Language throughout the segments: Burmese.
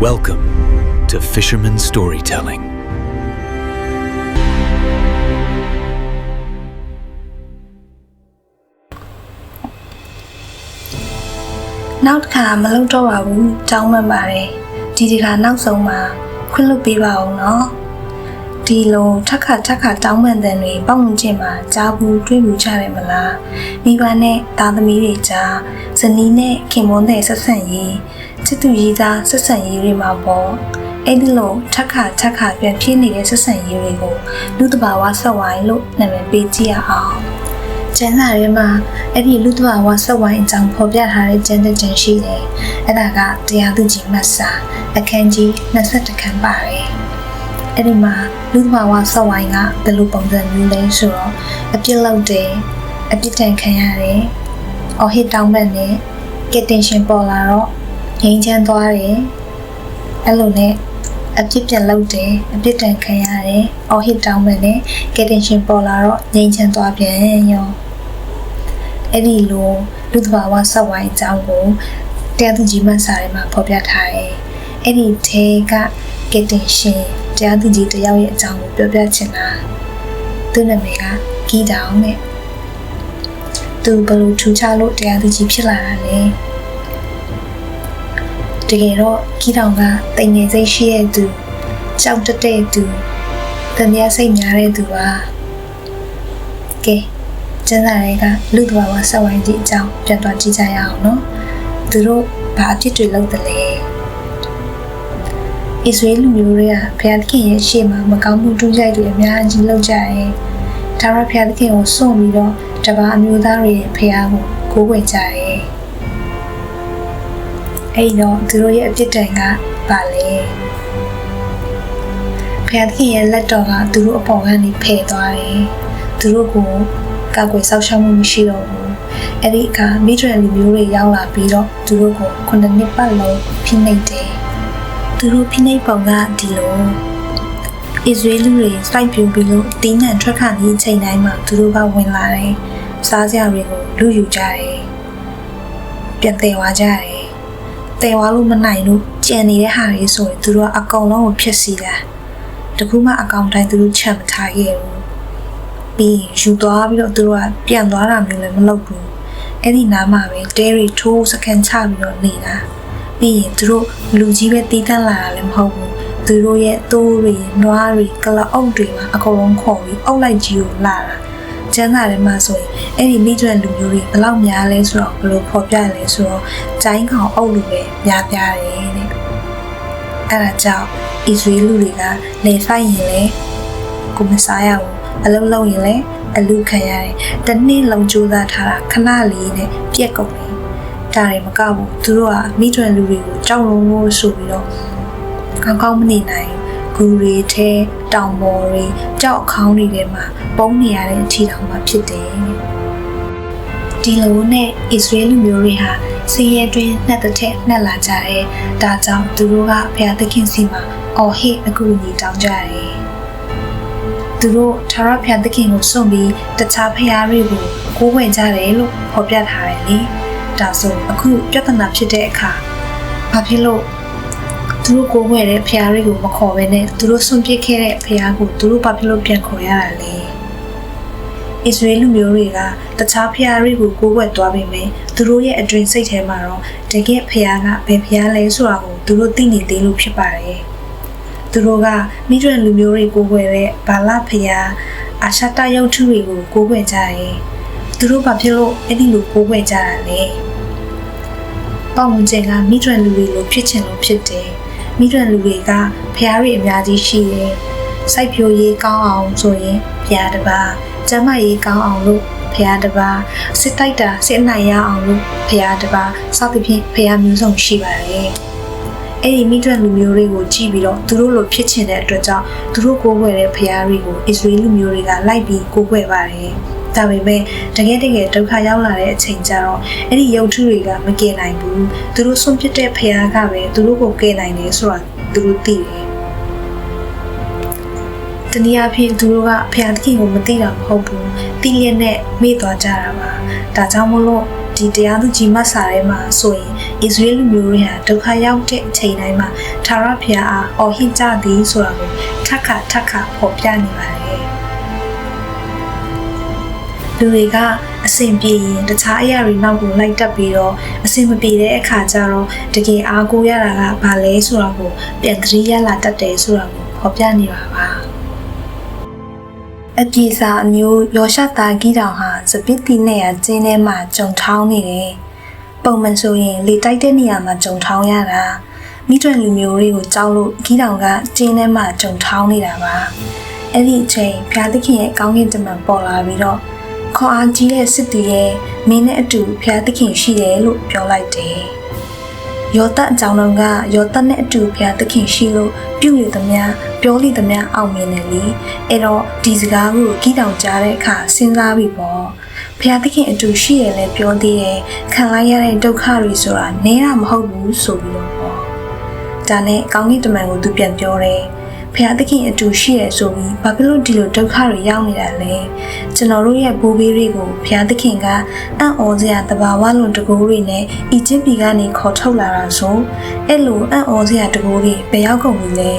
Welcome to Fisherman Storytelling. နောက်တစ်ခါမလုပ်တော့ပါဘူးကြောင်းမှန်ပါတယ်ဒီဒီခါနောက်ဆုံးမှာခွင့်လွှတ်ပေးပါဦးနော်ဒီလိုထက်ခါတောင်းပန်တဲ့တွေပေါ့ဝင်ချင်းမှာကြားဘူးတွေးမှုကြတယ်မလားမိဘနဲ့သားသမီးတွေကြားဇနီးနဲ့ခင်မွန်းတဲ့ဆက်ဆံရေးချစ်သူရည်သားဆက်ဆံရေးတွေမှာပေါ့အဲ့ဒီလိုထက်ခါပြန်ဖြစ်နေတဲ့ဆက်ဆံရေးတွေကိုလူတဘာဝဆက်ဝိုင်းလို့နာမည်ပေးကြည့်ရအောင်ကျန်းစာရဲမှာအဲ့ဒီလူတဘာဝဆက်ဝိုင်းအကြောင်းဖော်ပြထားတဲ့ကျန်းတဲ့ကျန်းရှိတယ်အဲ့ဒါကတရားသူကြီးမတ်စာအခန်းကြီး21ခန်းပါတယ်အဲ့ဒီမှာလူတဘာဝဆက်ဝိုင်းကဘယ်လိုပုံစံမျိုးလဲဆိုတော့အပြစ်လုပ်တယ်အပြစ်ဒဏ်ခံရတယ်အော်ဟစ်တောင်းပန်တယ်ကက်တင်ရှင်ပေါ်လာတော့ငြိမ်းချမ်းသွားတယ်အဲ့လိုနဲ့အပြစ်ပြန်လုပ်တယ်အပြစ်ဒဏ်ခံရတယ်အော်ဟစ်တောင်းပန်တယ်ကက်တင်ရှင်ပေါ်လာတော့ငြိမ်းချမ်းသွားပြန်ရောအဲ့ဒီလိုလူတဘာဝဆက်ဝိုင်းအကြောင်းကိုတရားသူကြီးမတ်စာထဲမှာဖော်ပြထားတယ်အဲ့ဒီထဲကကက်တင်ရှင်တရားသူကြီးတယောက်ရဲ့အကြောင်းကိုပြောပြချင်တာသူ့နာမည်ကဂီတောင်နဲ့သူဘယ်လိုထူးခြားလို့တရားသူကြီးဖြစ်လာတာလဲတကယ်တော့ဂီတောင်ကတိမ်ငယ်စိတ်ရှိတဲ့သူကြောက်တဲ့သူတမယစိတ်များတဲ့သူပါကဲကျန်းစာတွေကလူတဘာဝဆက်ဝိုင်းကြီးအကြောင်းပြန်သွားကြည့်ကြရအောင်နော်သူတို့ဘာအဖြစ်တွေလုပ်တယ်လဲအစ္စရေးလူမျိုးတွေကဘုရားသခင်ရဲ့ရှေ့မှာမကောင်းမှုတူးကြိုက်တွေအများကြီးလုပ်ကြတယ်။ဒါရဘုရားသခင်ကိုစွန့်ပြီးတော့တပါအမျိုးသားတွေရဲ့ဘုရားကိုကိုးကွယ်ကြတယ်။အဲ့တော့သူတို့ရဲ့အပြစ်ဒဏ်ကဘာလဲ။ဘုရားသခင်ရဲ့လက်တော်ကသူတို့အပေါ်ကနေဖယ်သွားတယ်။သူတို့ကိုကောက်ွယ်ဆောက်ရှောက်မှုမရှိတော့ဘူး။အဲ့ဒီအခါမိဒရန်လူမျိုးတွေရောက်လာပြီးတော့သူတို့ကို9နှစ်ပတ်လုံးဖိနှိပ်တယ်။သူတို့ဖိနှိပ်ပုံကဒီလိုအစ္စရေးလူတွေစိုက်ပျိုးပြီးလို့တင်းနှံထွက်ခါနေချိန်တိုင်းမှာသူတို့ကဝင်လာတယ်။စားစရာတွေကိုလူယူကြတယ်။ပြန်တယ်ဝါကြတယ်။တယ်ဝါလို့မနိုင်လို့ကြံနေတဲ့ဟာတွေဆိုရင်သူတို့ကအကောင်လုံးကိုဖျက်ဆီးတာ။တကူမှအကောင်တိုင်းသူတို့ချက်မထားခဲ့ဘူး။ပြီးယူသွားပြီးတော့သူတို့ကပြန်သွားတာမျိုးလည်းမလုပ်ဘူး။အဲ့ဒီနားမှာပဲတဲရီထိုးစကန်ချပြီးတော့နေတာ။ပြီးရင်သူတို့လူကြီးပဲတီးတန့်လာတာလည်းမဟုတ်ဘူးသူတို့ရဲ့သိုးတွေနွားတွေကလအုပ်တွေမှာအကုန်လုံးခေါ်ပြီးအုပ်လိုက်ကြီးကိုလာတာကျန်းစာထဲမှာဆိုရင်အဲ့ဒီမိကျွမ်းလူမျိုးတွေဘယ်လောက်များလဲဆိုတော့ဘယ်လိုဖော်ပြလဲဆိုတော့ကျိုင်းကောင်အုပ်လူပဲများပြားတယ်တဲ့အဲ့ဒါကြောင့်အစ္စရေးလူတွေကလေဖိုက်ရင်လေကိုမစားရဘူးအလုံးလုံးရင်လေအလူခံရတယ်တနေ့လုံးကြိုးစားထားတာခဏလေးနဲ့ပြက်ကုန်တယ်ဒါတွေမကဘူးသူတို့ကမိကျွမ်းလူတွေကိုကြောက်လုံးလို့ဆိုပြီးတော့ကောင်းမနေနိုင်ဂူတွေထဲတောင်ပေါ်တွေကြောက်အခေါင်းတွေထဲမှာပုံနေရတဲ့အထီတောင်မှဖြစ်တယ်ဒီလိုနဲ့အစ္စရေးလူမျိုးတွေဟာဆင်းရဲတွင်နှက်တဲ့နှက်လာကြတယ်ဒါကြောင့်သူတို့ကဘုရားသခင်စီမှာအော်ဟစ်အကူအညီတောင်းကြတယ်သူတို့ထာဝရဘုရားသခင်ကိုစွန့်ပြီးတခြားဘုရားတွေကိုကိုးကွယ်ကြတယ်လို့ဖော်ပြထားတယ်လေဒါဆိုအခုပြဿနာဖြစ်တဲ့အခါဘာဖြစ်လို့သူတို့ကိုးကွယ်တဲ့ဘုရားတွေကိုမခေါ်ဘဲနဲ့သူတို့ဆွန့်ပစ်ခဲ့တဲ့ဘုရားကိုသူတို့ဘာဖြစ်လို့ပြန်ခေါ်ရတာလဲအစ္စရေးလူမျိုးတွေကတခြားဘုရားတွေကိုကိုးကွယ်သွားပေမဲ့သူတို့ရဲ့အတွင်စိတ်ထဲမှာတော့တကယ်ဘုရားကဘယ်ဘုရားလဲဆိုတာကိုသူတို့သိနေသေးလို့ဖြစ်ပါတယ်သူတို့ကမိဒရန်လူမျိုးတွေကိုးကွယ်တဲ့ဘာလဘုရားအာရှတရုပ်ထုတွေကိုကိုးကွယ်ကြတယ်သူတို့ဘာဖြစ်လို့အဲ့ဒီလိုကိုးကွယ်ကြတာလဲပေါ့ဝင်ခြင်းကမိဒရန်လူတွေလိုဖြစ်ချင်လို့ဖြစ်တယ်မိဒရန်လူတွေကဖျားတွေအများကြီးရှိတယ်စိုက်ပျိုးရေးကောင်းအောင်ဆိုရင်ဖျားတစ်ပါးကျန်းမာရေးကောင်းအောင်လို့ဖျားတစ်ပါးစစ်တိုက်တာစစ်နိုင်ရအောင်လို့ဖျားတစ်ပါးစသဖြင့်ဖျားမျိုးစုံရှိပါတယ်အဲ့ဒီမိဒရန်လူမျိုးတွေကိုကြည့်ပြီးတော့သူတို့လိုဖြစ်ချင်တဲ့အတွက်ကြောင့်သူတို့ကိုးကွယ်တဲ့ဖျားတွေကိုအစ္စရေးလူမျိုးတွေကလိုက်ပြီးကိုးကွယ်ပါတယ်ဒါပေမဲ့တကယ်ဒုက္ခရောက်လာတဲ့အချိန်ကျတော့အဲ့ဒီရုပ်ထုတွေကမကယ်နိုင်ဘူးသူတို့ဆုံးဖြတ်တဲ့ဖခင်ကပဲသူတို့ကိုကယ်နိုင်တယ်ဆိုတာသူတို့သိတယ်တနည်းအားဖြင့်သူတို့ကဖခင်သခင်ကိုမသိတာမဟုတ်ဘူးသိလျက်နဲ့မေ့သွားကြတာပါဒါကြောင့်မို့လို့ ဒီတရားသူကြီးမဆာထဲမှာဆိုရင်အစ္စရေးလူမျိုးတွေဟာဒုက္ခရောက်တဲ့အချိန်တိုင်းမှာထာဝရဘုရားအားအော်ဟစ်ကြသည်ဆိုတာကိုထပ်ခါဖော်ပြနေပါတယ်လူတွေကအဆင်ပြေရင်တခြားအရာတွေနောက်ကိုလိုက်တက်ပြီးတော့အဆင်မပြေတဲ့အခါကျတော့တကယ်အားကိုးရတာကဘာလဲဆိုတာကိုပြန်သတိရလာတတ်တယ်ဆိုတာကိုဖော်ပြနေပါပါအပြေစာအမျိုးယောရှသားဂီတောင်ဟာစပစ်တီနဲ့ကျင်းထဲမှာဂျုံထောင်းနေတယ်ပုံမှန်ဆိုရင်လေတိုက်တဲ့နေရာမှာဂျုံထောင်းရတာမိတွင်လူမျိုးတွေကိုကြောက်လို့ဂီတောင်ကကျင်းထဲမှာဂျုံထောင်းနေတာပါအဲ့ဒီအချိန်ဘုရားသခင်ရဲ့ကောင်းကင်တမန်ပေါ်လာပြီးတော့ခေါ်အားကြီးတဲ့စစ်သူရဲ့မင်းနဲ့အတူဘုရားသခင်ရှိတယ်လို့ပြောလိုက်တယ်ယောသအကြောင်းတော်ကယောသနဲ့အတူဘုရားသခင်ရှိလို့ပြုလေသမျှပြောလေသမျှအောင်မြင်တယ်လေအဲ့တော့ဒီစကားကိုဂီတောင်ကြားတဲ့အခါစဉ်းစားပြီးပေါ့ဘုရားသခင်အတူရှိရလဲပြောသေးတယ်ခံလိုက်ရတဲ့ဒုက္ခတွေဆိုတာနည်းတာမဟုတ်ဘူးဆိုပြီးတော့ပေါ့ဒါနဲ့ကောင်းကင်တမန်ကိုသူပြန်ပြောတယ်ဘုရားသခင်အတူရှိရဆိုပြီးဘာဖြစ်လို့ဒီလိုဒုက္ခတွေရောက်နေတာလဲကျွန်တော်တို့ရဲ့ဘိုးဘေးတွေကိုဘုရားသခင်ကအံ့ဩစရာတဘာဝလွန်တကူတွေနဲ့အီဂျစ်ပြည်ကနေခေါ်ထုတ်လာတာဆိုအဲ့လိုအံ့ဩစရာတကူတွေဘယ်ရောက်ကုန်ပြီလဲ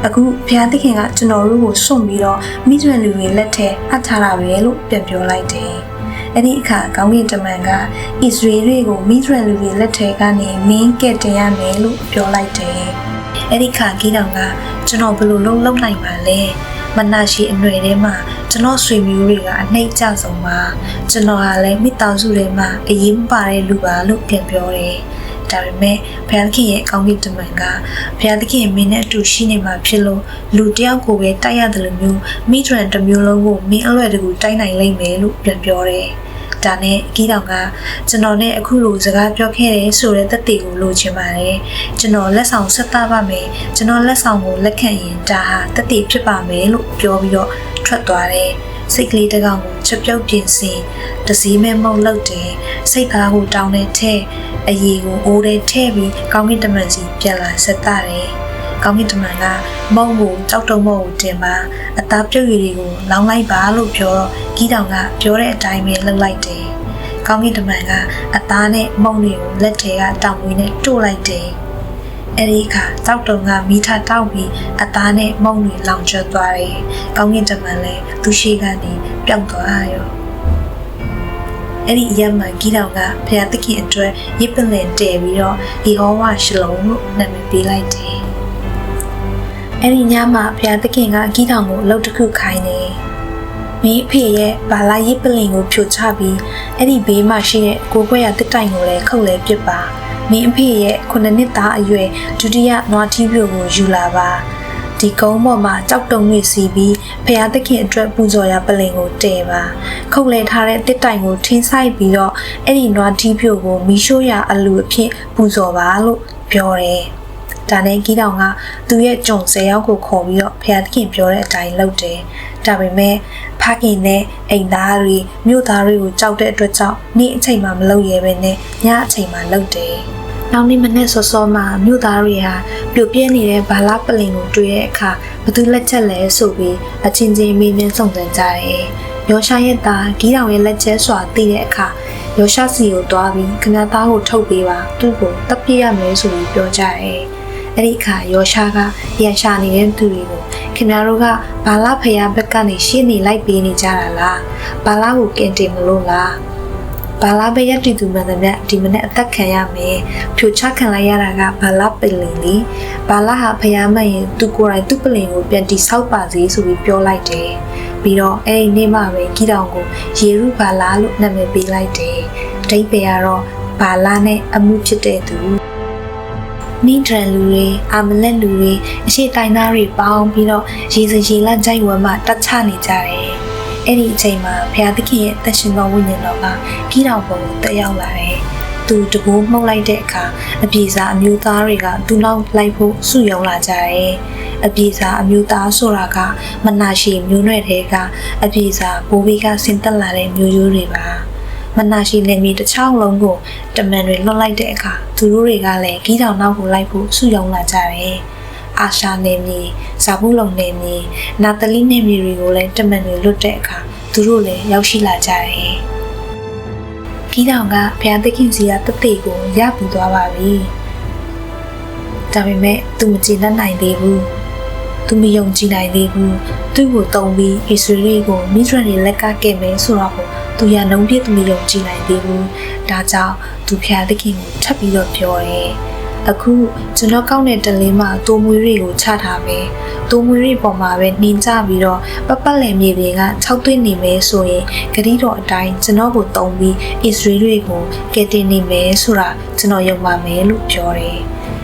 အခုဘုရားသခင်ကကျွန်တော်တို့ကိုစွန့်ပြီးတော့မိကျွမ်းလူတွေလက်ထဲအပ်ထားတာပဲလို့ပြန်ပြောလိုက်တယ်အဲ့ဒီအခါကောင်းကင်တမန်ကဣသရေလတွေကိုမိကျွမ်းလူတွေလက်ထဲကနေမင်းကဲ့တင်ရမယ်လို့ပြောလိုက်တယ်အဲ့ဒီခါဂီတောင်ကကျွန်တော်ဘယ်လိုလုပ်နိုင်ပါလဲမနာရှိအနွယ်ထဲမှာကျွန်တော်ဆွေမျိုးတွေကအနှိမ့်ကြဆုံးပါကျွန်တော်ဟာလည်းမိသားစုတွေမှာအရေးမပါတဲ့လူပါလို့ပြန်ပြောတယ်ဒါပေမဲ့ဘုရားသခင်ရဲ့ကောင်းကင်တမန်ကဘုရားသခင်မင်းနဲ့အတူရှိနေမှာဖြစ်လို့လူတယောက်ကိုပဲတိုက်ရတယ်လို့မျိုးမိဒရန်တစ်မျိုးလုံးကိုမင်းအလွယ်တကူတိုက်နိုင်လိမ့်မယ်လို့ပြန်ပြောတယ်ဒါနဲ့ဂီတောင်ကကျွန်တော်နဲ့အခုလိုစကားပြောခဲ့တယ်ဆိုတဲ့သက်သေကိုလိုချင်ပါတယ်ကျွန်တော်လက်ဆောင်ဆက်သားပါမယ်ကျွန်တော်လက်ဆောင်ကိုလက်ခံရင်ဒါဟာသက်သေဖြစ်ပါမယ်လို့ပြောပြီးတော့ထွက်သွားတယ်စိတ်ကလေးတစ်ကောင်ကိုချက်ပြုတ်ပြင်ဆင်တစည်းမဲ့မုံလောက်တယ်စိတ်သားကိုတောင်းတဲ့ထဲအရီကိုအိုးတဲ့ထဲပြီးကောင်းကင်တမန်စီပြန်လာဆက်သားတယ်ကောင်းကင်တမန်ကမုံကိုကြောက်တုံးမုံကိုတင်ပါအသားပြုတ်ရည်တွေကိုလောင်းလိုက်ပါလို့ပြောတော့ဂီတောင်ကပြောတဲ့အတိုင်းပဲလုပ်လိုက်တယ်။ကောင်းကင်တမန်ကအသားနဲ့မုံတွေကိုလက်ထဲကတောင်ဝင်းနဲ့တို့လိုက်တယ်။အဲဒီအခါကြောက်တုံးကမိထားတောက်ပြီးအသားနဲ့မုံတွေလောင်ကျွတ်သွားတယ်။ကောင်းကင်တမန်လည်းသူရှိကနေပျောက်သွားရော။အဲ့ဒီအရက်မှာဂီတောင်ကဘုရားသခင်အတွက်ရစ်ပလင်တည်ပြီးတော့ယေဟောဝါရှလုံလို့နာမည်ပေးလိုက်တယ်။အဲ့ဒီညမှာဘုရားသခင်ကဂီတောင်ကိုအလုပ်တစ်ခုခိုင်းတယ်။မင်းအဖေရဲ့ဘာလာရစ်ပလင်ကိုဖြိုချပြီးအဲ့ဒီဘေးမှာရှိတဲ့ကိုခွဲရတစ်တိုင်ကိုလည်းခုတ်လဲပစ်ပါ။မင်းအဖေရဲ့9နှစ်သားအရွယ်ဒုတိယနွားထီးပြိုကိုယူလာပါ။ဒီကုန်းပေါ်မှာကြောက်တုံတွေစီပြီးဘုရားသခင်အတွက်ပူဇော်ရပလင်ကိုတည်ပါ။ခုတ်လဲထားတဲ့တစ်တိုင်ကိုထင်းဆိုင်ပြီးတော့အဲ့ဒီနွားထီးပြိုကိုမီးရှို့ရအလူအဖြစ်ပူဇော်ပါလို့ပြောတယ်။ဒါနဲ့ဂီတောင်ကသူ့ရဲ့ကြုံ10ယောက်ကိုခေါ်ပြီးတော့ဘုရားသခင်ပြောတဲ့အတိုင်းလုပ်တယ်။ဒါပေမဲ့ဖခင်နဲ့အိမ်သားတွေမြို့သားတွေကိုကြောက်တဲ့အတွက်ကြောင့်နေ့အချိန်မှမလုပ်ရဲပဲနဲ့ညအချိန်မှလုပ်တယ်။နောက်နေ့မနေ့စောစောမှမြို့သားတွေဟာပြိုပြဲနေတဲ့ဘာလာပလင်ကိုတွေ့တဲ့အခါဘသူလက်ချက်လဲဆိုပြီးအချင်းချင်းမေးမြန်းစုံစမ်းကြတယ်။ယောရှရဲ့သားဂီတောင်ရဲ့လက်ချက်စွာသိတဲ့အခါယောရှစီကိုတွားပြီးခဏသားကိုထုတ်ပေးပါသူ့ကိုတပ်ပြရမယ်ဆိုပြီးပြောကြတယ်။အဲ့ဒီအခါယောရှကရန်ရှာနေတဲ့သူတွေကိုခင်ဗျားတို့ကဘာလာဖယားဘက်ကနေရှင်းနေလိုက်ပေးနေကြတာလားဘာလာကိုကင်တင်မလို့လားဘာလာဘက်ရတူမှန်တယ်မြတ်ဒီမနေ့အသက်ခံရမယ်ဖြိုချခံလိုက်ရတာကဘာလာပလင်လေဘာလာဟာဖယားမရင်သူကိုယ်တိုင်သူ့ပလင်ကိုပြန်တိဆောက်ပါစေဆိုပြီးပြောလိုက်တယ်ပြီးတော့အဲ့ဒီနေ့မှပဲဂီတောင်ကိုယေရုဘာလာလို့နာမည်ပေးလိုက်တယ်အဓိပ္ပာယ်ကတော့ဘာလာနဲ့အမှုဖြစ်တဲ့သူမိဒရန်လူတွေအာမလက်လူတွေအရှိတိုင်းသားတွေပေါင်းပြီးတော့ရေစရေလက်ကြိုက်ဝမ်းမှာတက်ချနေကြတယ်။အဲ့ဒီအချိန်မှာဘုရားသခင်ရဲ့သက်ရှင်သောဝိညာဉ်တော်ကဂီတောင်ပေါ်ကိုတက်ရောက်လာတယ်။သူတကူမှုတ်လိုက်တဲ့အခါအပြေစာအမျိုးသားတွေကသူ့နောက်လိုက်ဖို့စုယုံလာကြတယ်။အပြေစာအမျိုးသားဆိုတာကမနာရှိမျိုးနွယ်တွေကအပြေစာဘိုးဘေးကဆင်သက်လာတဲ့မျိုးရိုးတွေပါမနာရှိနေမီတစ်ချောင်းလုံးကိုတမန်တွေလွတ်လိုက်တဲ့အခါသူတို့တွေကလည်းဂီတောင်နောက်ကိုလိုက်ဖို့စုယုံလာကြတယ်။အာရှာနေမီဇာဘူးလုံနေမီနာတလီနေမီတွေကိုလည်းတမန်တွေလွတ်တဲ့အခါသူတို့လည်းရောက်ရှိလာကြတယ်။ ကီးတောင်ကဘုရားသခင်စီကတသက်ကိုရပူသွားပါပြီဒါပေမဲ့သူမကြည်နိုင်သေးဘူးသူမယုံကြည်နိုင်သေးဘူးသူ့ကိုတုံးပြီးဣသရေလကိုမိဒျန်တွေလက်ကကဲ့မယ်ဆိုတော့သူရနှုံပြည့်သူမယုံကြည်နိုင်သေးဘူးဒါကြောင့်သူဘုရားသခင်ကိုထပ်ပြီးတော့ပြောတယ်အခုကျွန်တော်ကောက်တဲ့တလင်းမှာတိုးမွေးတွေကိုချထားမယ်တိုးမွေးတွေပေါ်မှာပဲနှင်းကြပြီးတော့ပတ်လည်မြေပြင်က6သွင်းနေမယ်ဆိုရင်ဂတိတော်အတိုင်းကျွန်တော်ကိုတုံးပြီးဣသရေလတွေကိုကယ်တင်နေမယ်ဆိုတာကျွန်တော်ယုံပါမယ်လို့ပြောတယ်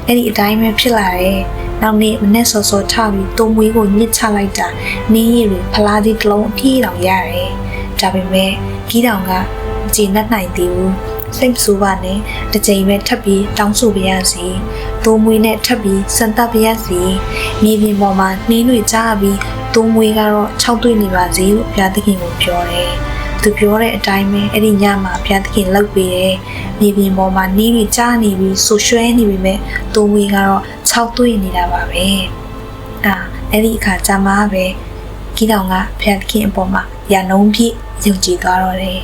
အဲ့ဒီအတိုင်းပဲဖြစ်လာတယ်နောက်နေ့မနေ့စောစောထပြီးတိုးမွေးကိုညှစ်ချလိုက်တာနင်းရည်တွေဖလားကြီးတစ်လုံးအပြည့်တောင်ရတယ်ဒါပေမဲ့ကီးတောင်ကကြည်နိုင်သေးဘူးစိတ်ဆိုးပါနဲ့တစ်ချိန်ပဲထပ်ပြီးတောင်းဆိုပါရစေတိုးမွေးနဲ့ထပ်ပြီးစံတပ်ပါရစေမြေပြင်ပေါ်မှာနှင်းတွေကြားပြီးတိုးမွေးကတော့6တွေ့နေပါစေလို့ဘုရားသခင်ကိုပြောတယ်သူပြောတဲ့အတိုင်းပဲအဲ့ဒီညမှာဘုရားသခင်လှုပ်ပေးတယ်မြေပြင်ပေါ်မှာနှင်းတွေကြားနေပြီးဆူရွှဲနေပြီမဲ့တိုးမွေးကတော့6တွေ့နေတာပါပဲအဲ့ဒီအခါကျမှပဲကီးတောင်ကဘုရားသခင်အပေါ်မှာယာနှုံးပြည့်ယုံကြည်သွားတော့တယ်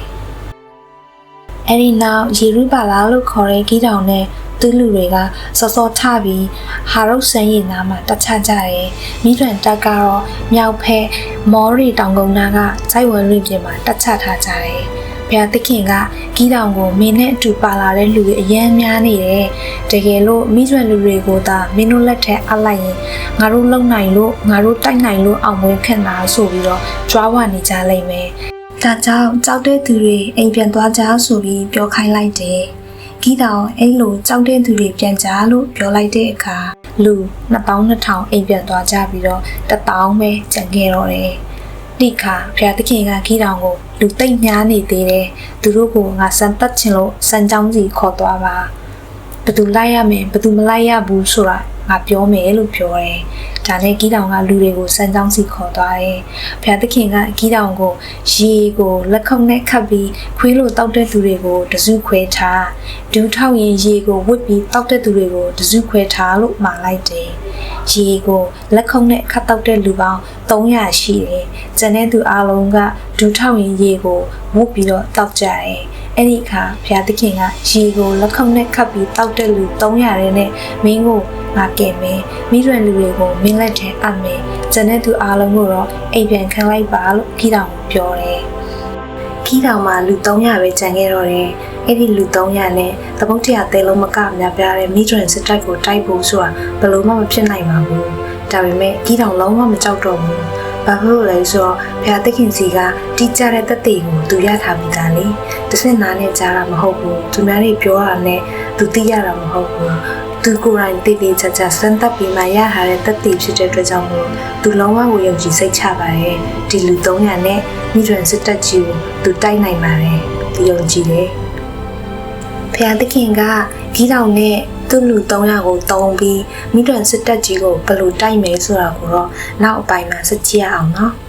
အဲ့ဒီနောက်ယေရုပါလာလို့ခေါ်တဲ့ကီးတောင်နဲ့သူလူတွေကစောစောထပြီးဟာရုတ်ဆန်းရည်နားမှာတက်ချကြတယ်မိတွင်တက်ကတော့မြောက်ဖက်မော်ရီတောင်ကုန်းနာကစိုက်ဝင်လွင်ပြင်မှာတက်ချထားကြတယ်ဘုရားသခင်ကကီးတောင်ကိုမင်းနဲ့အတူပါလာတဲ့လူတွေအယမ်းများနေတယ်တကယ်လို့မိကျွမ်းလူတွေကိုသာမင်းတို့လက်ထက်အပ်လိုက်ရင်ငါတို့လုံနိုင်လို့ငါတို့တိုက်နိုင်လို့အောင်ပွဲခံတာဆိုပြီးတော့ကြွားဝနေကြလိမ့်မယ်ဒါကြောင့်ကြောက်တဲ့သူတွေအိမ်ပြန်သွားကြဆိုပြီးပြောခိုင်းလိုက်တယ်။ကီးတောင်အဲ့လိုကြောက်တဲ့သူတွေပြန်ကြလို့ပြောလိုက်တဲ့အခါလူ2200အိမ်ပြန်သွားကြပြီးတော့1000ပဲကျန်ခဲ့တော့တယ်။ဒီခါဘုရားသခင်ကကီးတောင်ကိုလူသိမ့်များနေသေးတယ်။သူတို့ကငါစံတက်ချင်လို့စံကြောင်းစီခေါ်သွားပါ။ဘသူလိုက်ရမယ်ဘသူမလိုက်ရဘူးဆိုတာငါပြောမယ်လို့ပြောတယ်။ဒါနဲ့ကီးတောင်ကလူတွေကိုစံကြောင်းစီခေါ်သွားတယ်။ဘုရားသခင်ကကီးတောင်ကိုရေကိုလက်ခုပ်နဲ့ခတ်ပြီးခွေးလိုတောက်တဲ့သူတွေကိုတစုခွဲထားဒူးထောက်ရင်ရေကိုဝစ်ပြီးတောက်တဲ့သူတွေကိုတစုခွဲထားလို့မှာလိုက်တယ်။ရေကိုလက်ခုပ်နဲ့ခတ်တောက်တဲ့လူပေါင်း300ရှိတယ်။ကျန်တဲ့သူအလုံးကဒူးထောက်ရင်ရေကိုဝစ်ပြီးတော့တောက်ကြတယ်။အဲ့ဒီအခါဘုရားသခင်ကရေကိုလက်ခုပ်နဲ့ခတ်ပြီးတောက်တဲ့လူ300ရဲနဲ့မင်းကိုငါကဲမယ်မိရွယ်လူတွေကိုမင်းလက်ထဲအပ်မယ်ကျန်တဲ့သူအားလုံးကိုတော့အိမ်ပြန်ခံလိုက်ပါလို့ကီးတောင်ပြောတယ်ကီးတောင်မှာလူ300ပဲကျန်ခဲ့တော့တယ်အဲ့ဒီလူ300နဲ့သဘုတ်တရားတဲလုံးမကများပြားတဲ့မိရွယ်စစ်တိုက်ကိုတိုက်ဖို့ဆိုတာဘယ်လိုမှမဖြစ်နိုင်ပါဘူးဒါပေမဲ့ကီးတောင်လုံးဝမကြောက်တော့ဘူးဘာဖြစ်လို့လဲဆိုတော့ဘုရားသခင်စီကတိကျတဲ့သက်သေကိုသူရထားပြီးသားလေတစ်စက်နားနဲ့ကြားတာမဟုတ်ဘူးသူများတွေပြောတာနဲ့သူသိရတာမဟုတ်ဘူးသူကိုယ်တိုင်တည်တည်ချာချာစမ်းသပ်ပြီးမှရထားတဲ့သက်သေဖြစ်တဲ့အတွက်ကြောင့်မို့သူလုံးဝကိုယုံကြည်စိတ်ချပါတယ်ဒီလူ300နဲ့မိတွင်စစ်တပ်ကြီးကိုသူတိုက်နိုင်ပါတယ်သူယုံကြည်တယ်ဘုရားသခင်ကဂီးတောင်နဲ့သူ့လူ300ကိုတုံးပြီးမိတွင်စစ်တပ်ကြီးကိုဘယ်လိုတိုက်မယ်ဆိုတာကိုတော့နောက်အပိုင်းမှာစကြည့်ရအောင်နော်